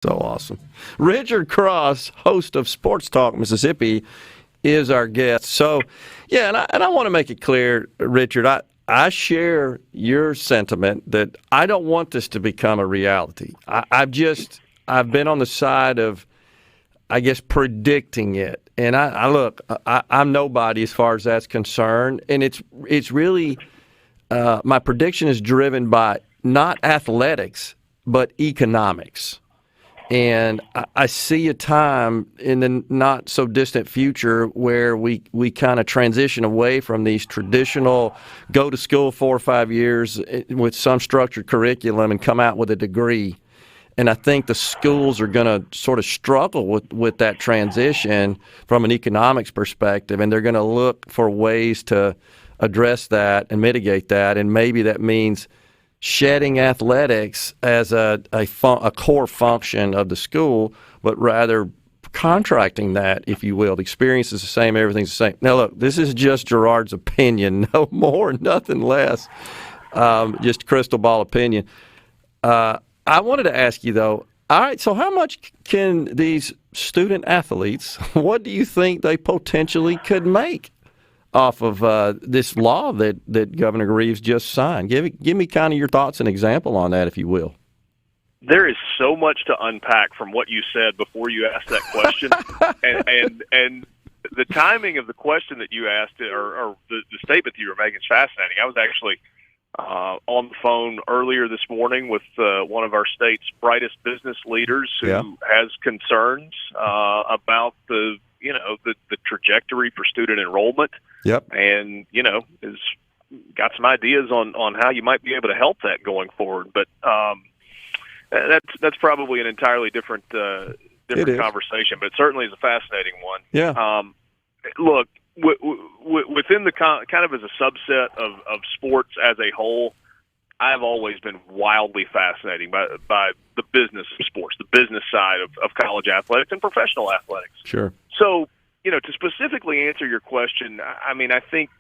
So awesome. Richard Cross, host of SportsTalk Mississippi, is our guest. So, yeah, and I want to make it clear, Richard, I share your sentiment that I don't want this to become a reality. I've been on the side of, I guess, predicting it. And I'm nobody as far as that's concerned. And it's really, my prediction is driven by not athletics, but economics. And I see a time in the not-so-distant future where we kind of transition away from these traditional go to school 4 or 5 years with some structured curriculum and come out with a degree. And I think the schools are going to sort of struggle with that transition from an economics perspective, and they're going to look for ways to address that and mitigate that. And maybe that means shedding athletics as a core function of the school, but rather contracting that, if you will. The experience is the same, everything's the same. Now, look, this is just Gerard's opinion, no more, nothing less, just crystal ball opinion. I wanted to ask you, though, all right, so how much can these student athletes, what do you think they potentially could make off of this law that Governor Reeves just signed? Give me kind of your thoughts and example on that, if you will. There is so much to unpack from what you said before you asked that question, and the timing of the question that you asked, or the statement that you were making, is fascinating. I was actually on the phone earlier this morning with one of our state's brightest business leaders who has concerns about the trajectory for student enrollment. Yep. And, has got some ideas on how you might be able to help that going forward. But that's probably an entirely different conversation, but it certainly is a fascinating one. Yeah. Look, within the kind of as a subset of sports as a whole, I've always been wildly fascinated by the business of sports, the business side of college athletics and professional athletics. Sure. So, to specifically answer your question, I mean, I think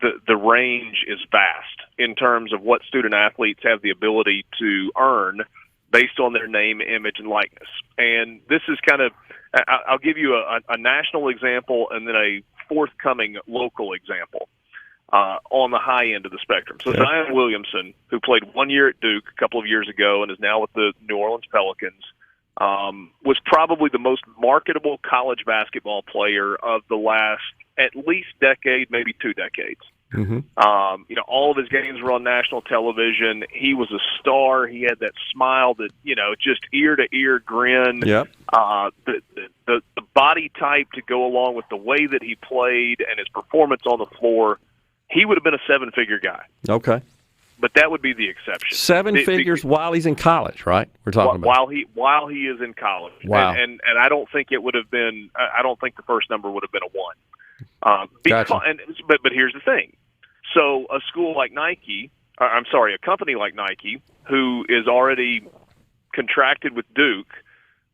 the range is vast in terms of what student athletes have the ability to earn based on their name, image, and likeness. And this is kind of, I'll give you a national example and then a forthcoming local example on the high end of the spectrum. So Zion Williamson, who played 1 year at Duke a couple of years ago and is now with the New Orleans Pelicans, was probably the most marketable college basketball player of the last at least decade, maybe 2 decades. Mm-hmm. All of his games were on national television. He was a star. He had that smile that, just ear-to-ear grin. Yep. The body type to go along with the way that he played and his performance on the floor, he would have been a 7-figure guy. Okay. But that would be the exception. Seven figures while he's in college, right? We're talking about while he is in college. Wow. And I don't think it would have been. I don't think the first number would have been a 1. Gotcha. But here's the thing. So a school like Nike, a company like Nike, who is already contracted with Duke,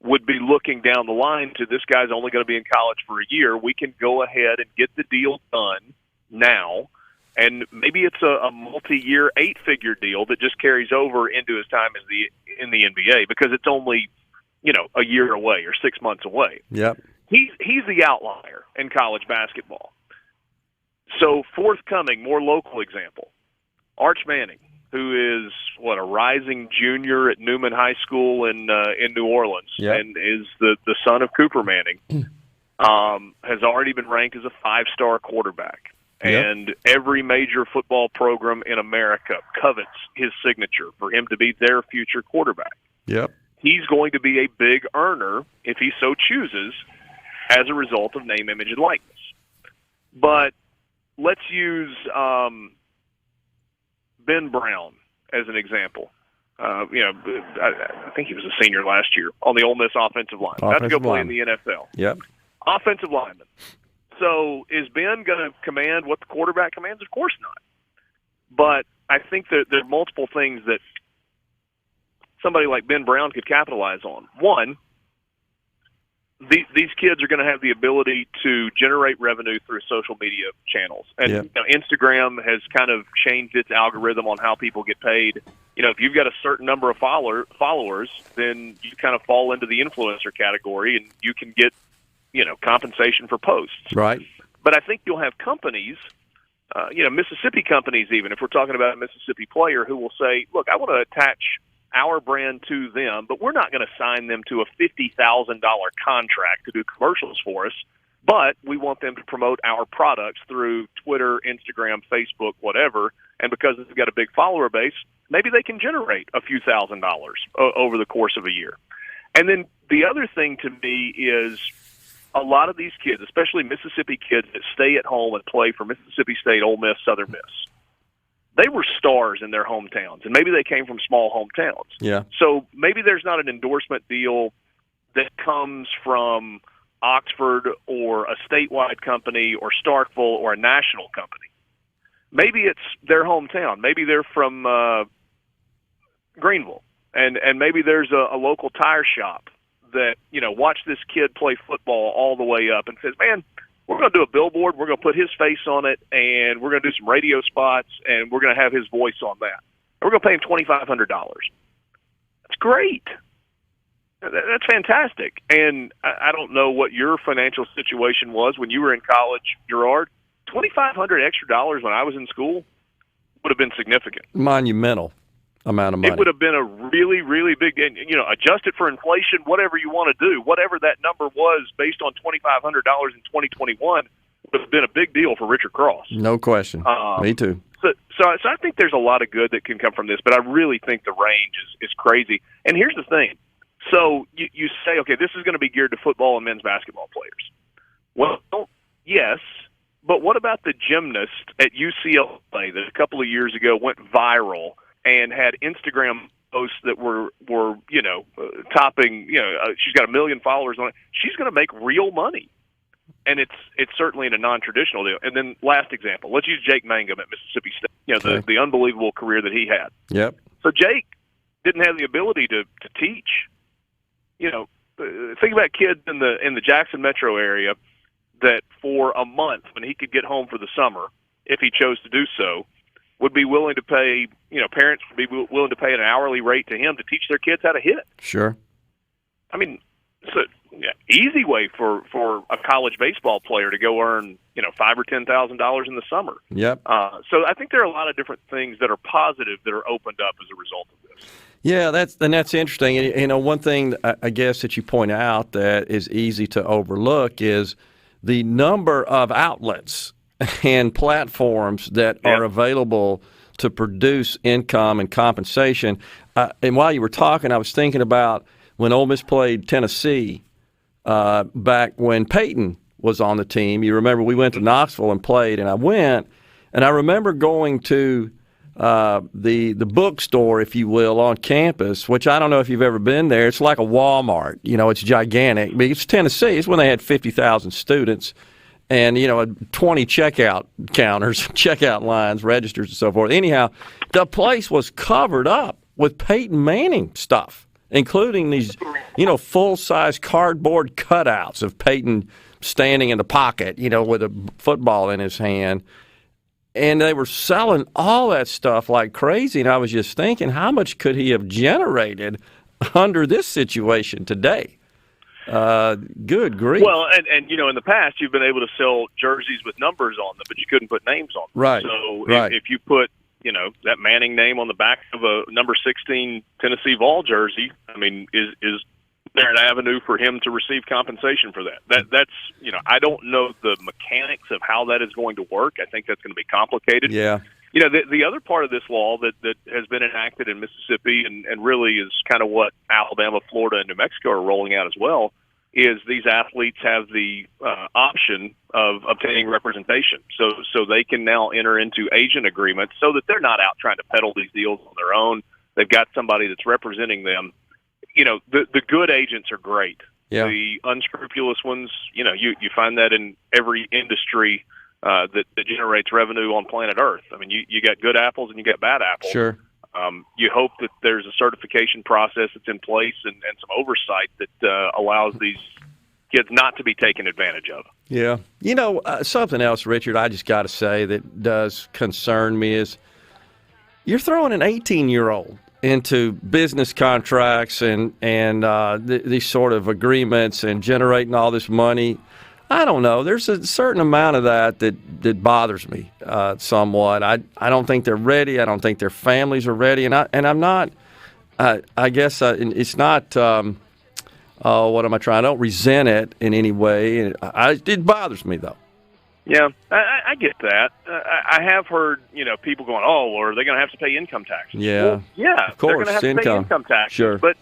would be looking down the line to, this guy's only going to be in college for a year. We can go ahead and get the deal done now. And maybe it's a multi-year 8-figure deal that just carries over into his time in the NBA, because it's only, a year away or 6 months away. Yep. He's the outlier in college basketball. So forthcoming, more local example, Arch Manning, who is a rising junior at Newman High School in New Orleans, and is the son of Cooper Manning, has already been ranked as a 5-star quarterback. And every major football program in America covets his signature for him to be their future quarterback. Yep. He's going to be a big earner, if he so chooses, as a result of name, image, and likeness. But let's use Ben Brown as an example. I think he was a senior last year on the Ole Miss offensive line. About to go play in the NFL. Yep. Offensive lineman. So is Ben going to command what the quarterback commands? Of course not. But I think that there are multiple things that somebody like Ben Brown could capitalize on. One, these kids are going to have the ability to generate revenue through social media channels. And Instagram has kind of changed its algorithm on how people get paid. if you've got a certain number of followers, then you kind of fall into the influencer category, and you can get, compensation for posts. Right. But I think you'll have companies, Mississippi companies, even if we're talking about a Mississippi player, who will say, look, I want to attach our brand to them, but we're not going to sign them to a $50,000 contract to do commercials for us, but we want them to promote our products through Twitter, Instagram, Facebook, whatever, and because they've got a big follower base, maybe they can generate a few $1,000s over the course of a year. And then the other thing to me is a lot of these kids, especially Mississippi kids that stay at home and play for Mississippi State, Ole Miss, Southern Miss, they were stars in their hometowns, and maybe they came from small hometowns. Yeah. So maybe there's not an endorsement deal that comes from Oxford or a statewide company or Starkville or a national company. Maybe it's their hometown. Maybe they're from Greenville, and maybe there's a local tire shop that, watched this kid play football all the way up and says, man, we're going to do a billboard, we're going to put his face on it, and we're going to do some radio spots, and we're going to have his voice on that. And we're going to pay him $2,500. That's great. That's fantastic. And I don't know what your financial situation was when you were in college, Gerard. $2,500 extra dollars when I was in school would have been significant. Monumental amount of money. It would have been a really, really big, and adjusted for inflation, whatever you want to do, whatever that number was based on $2,500 in 2021 would have been a big deal for Richard Cross. No question. Me too. So I think there's a lot of good that can come from this, but I really think the range is crazy. And here's the thing. So you say, okay, this is going to be geared to football and men's basketball players. Well, yes, but what about the gymnast at UCLA that a couple of years ago went viral and had Instagram posts that were topping, she's got 1 million followers on it. She's going to make real money. And it's certainly in a non-traditional deal. And then last example, let's use Jake Mangum at Mississippi State, okay. the unbelievable career that he had. Yep. So Jake didn't have the ability to teach. Think about kids in the Jackson metro area that for a month, when he could get home for the summer, if he chose to do so, would be willing to pay, parents would be willing to pay an hourly rate to him to teach their kids how to hit. Sure. I mean, it's an easy way for a college baseball player to go earn, $5,000 or $10,000 in the summer. Yep. So I think there are a lot of different things that are positive that are opened up as a result of this. Yeah, that's interesting. And, one thing I guess that you point out that is easy to overlook is the number of outlets and platforms that are available to produce income and compensation. And while you were talking, I was thinking about when Ole Miss played Tennessee back when Peyton was on the team. You remember we went to Knoxville and played, and I went, and I remember going to the bookstore, if you will, on campus, which I don't know if you've ever been there. It's like a Walmart. It's gigantic. I mean, it's Tennessee. It's when they had 50,000 students and, 20 checkout counters, checkout lines, registers, and so forth. Anyhow, the place was covered up with Peyton Manning stuff, including these, full-size cardboard cutouts of Peyton standing in the pocket, with a football in his hand. And they were selling all that stuff like crazy. And I was just thinking, how much could he have generated under this situation today? Good grief. Well, and in the past, you've been able to sell jerseys with numbers on them, but you couldn't put names on them. Right. So right. If you put, that Manning name on the back of a number 16 Tennessee Vol jersey, I mean, is there an avenue for him to receive compensation for that? That's I don't know the mechanics of how that is going to work. I think that's going to be complicated. Yeah. The other part of this law that has been enacted in Mississippi and really is kind of what Alabama, Florida, and New Mexico are rolling out as well is these athletes have the option of obtaining representation. So they can now enter into agent agreements so that they're not out trying to peddle these deals on their own. They've got somebody that's representing them. The good agents are great. Yeah. The unscrupulous ones, you find that in every industry that generates revenue on planet Earth. I mean, you got good apples and you got bad apples. Sure. You hope that there's a certification process that's in place and some oversight that allows these kids not to be taken advantage of. Yeah. Something else, Richard, I just got to say that does concern me is you're throwing an 18-year-old into business contracts and these sort of agreements and generating all this money. I don't know. There's a certain amount of that bothers me somewhat. I don't think they're ready. I don't think their families are ready. And I'm not. I guess it's not. What am I trying? I don't resent it in any way. It bothers me though. Yeah, I get that. I have heard, people going, "Oh, are they going to have to pay income tax?" Yeah, well, yeah, of course, they're going to have to pay income tax. Sure, but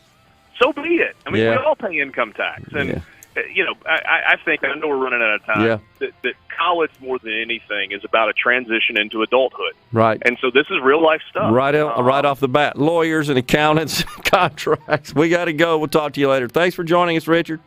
so be it. I mean, yeah. we all pay income tax, and I think, I know we're running out of time. Yeah. That college more than anything is about a transition into adulthood. Right, and so this is real life stuff. Right off the bat, lawyers and accountants, contracts. We got to go. We'll talk to you later. Thanks for joining us, Richard.